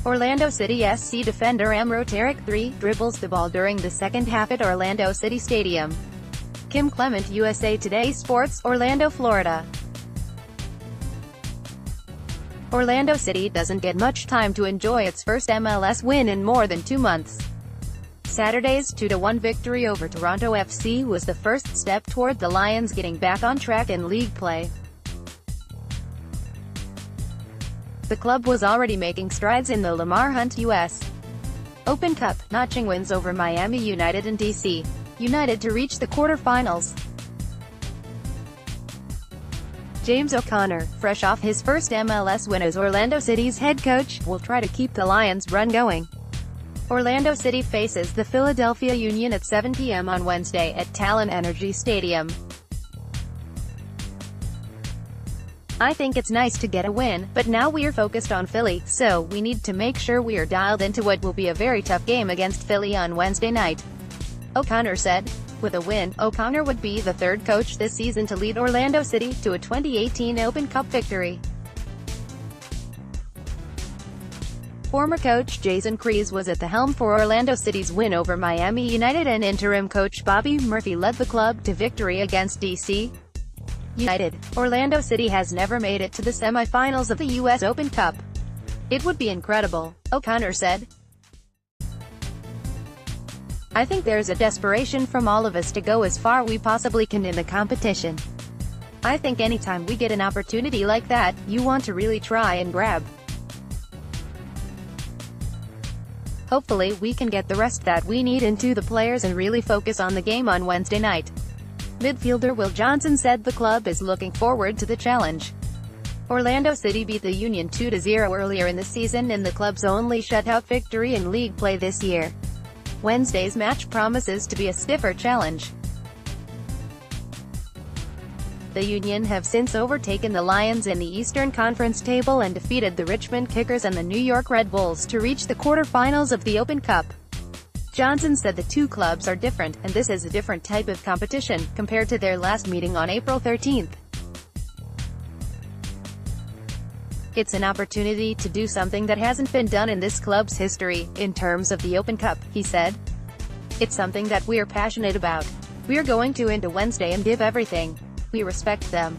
Orlando City SC defender Amro Tarek 3 dribbles the ball during the second half at Orlando City Stadium. Klement-USA Today Sports, Orlando, Florida. Orlando City doesn't get much time to enjoy its first MLS win in more than 2 months. Saturday's 2-1 victory over Toronto FC was the first step toward the Lions getting back on track in league play. The club was already making strides in the Lamar Hunt U.S. Open Cup, notching wins over Miami United and D.C. United to reach the quarterfinals. James O'Connor, fresh off his first MLS win as Orlando City's head coach, will try to keep the Lions' run going. Orlando City faces the Philadelphia Union at 7 p.m. on Wednesday at Talon Energy Stadium. I think it's nice to get a win, but now we're focused on Philly, so we need to make sure we are dialed into what will be a very tough game against Philly on Wednesday night, O'Connor said. With a win, O'Connor would be the third coach this season to lead Orlando City to a 2018 Open Cup victory. Former coach Jason Kreis was at the helm for Orlando City's win over Miami United, and interim coach Bobby Murphy led the club to victory against D.C. United. Orlando City has never made it to the semi-finals of the U.S. Open Cup. It would be incredible, O'Connor said. I think there's a desperation from all of us to go as far we possibly can in the competition. I think anytime we get an opportunity like that, you want to really try and grab. Hopefully we can get the rest that we need into the players and really focus on the game on Wednesday night. Midfielder Will Johnson said the club is looking forward to the challenge. Orlando City beat the Union 2-0 earlier in the season in the club's only shutout victory in league play this year. Wednesday's match promises to be a stiffer challenge. The Union have since overtaken the Lions in the Eastern Conference table and defeated the Richmond Kickers and the New York Red Bulls to reach the quarterfinals of the Open Cup. Johnson said the two clubs are different, and this is a different type of competition, compared to their last meeting on April 13th. It's an opportunity to do something that hasn't been done in this club's history, in terms of the Open Cup, he said. It's something that we're passionate about. We're going to into Wednesday and give everything. We respect them.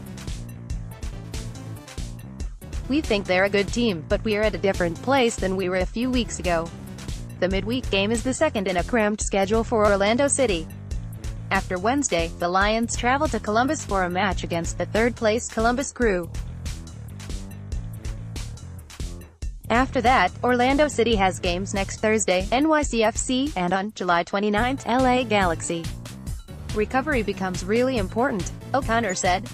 We think they're a good team, but we're at a different place than we were a few weeks ago. The midweek game is the second in a cramped schedule for Orlando City. After Wednesday, the Lions travel to Columbus for a match against the third-place Columbus Crew. After that, Orlando City has games next Thursday, NYCFC, and on July 29, LA Galaxy. Recovery becomes really important, O'Connor said.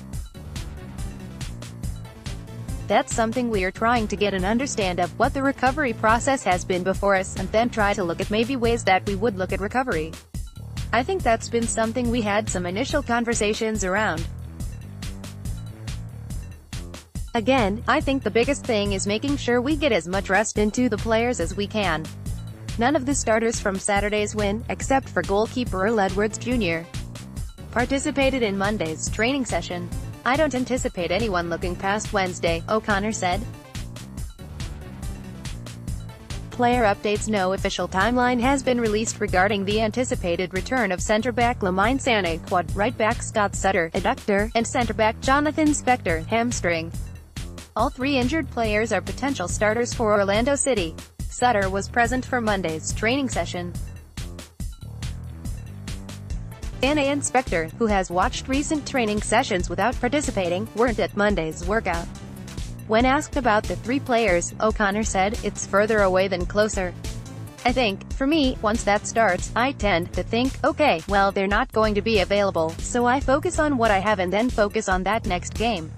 That's something we're trying to get an understand of, what the recovery process has been before us, and then try to look at maybe ways that we would look at recovery. I think that's been something we had some initial conversations around. Again, I think the biggest thing is making sure we get as much rest into the players as we can. None of the starters from Saturday's win, except for goalkeeper Earl Edwards Jr., participated in Monday's training session. I don't anticipate anyone looking past Wednesday, O'Connor said. Player updates. No official timeline has been released regarding the anticipated return of centre-back Lamine Sané, quad, right-back Scott Sutter, adductor, and centre-back Jonathan Spector, hamstring. All three injured players are potential starters for Orlando City. Sutter was present for Monday's training session. Sané and Spector, who has watched recent training sessions without participating, weren't at Monday's workout. When asked about the three players, O'Connor said, "It's further away than closer. I think, for me, once that starts, I tend to think, okay, well, they're not going to be available, so I focus on what I have and then focus on that next game."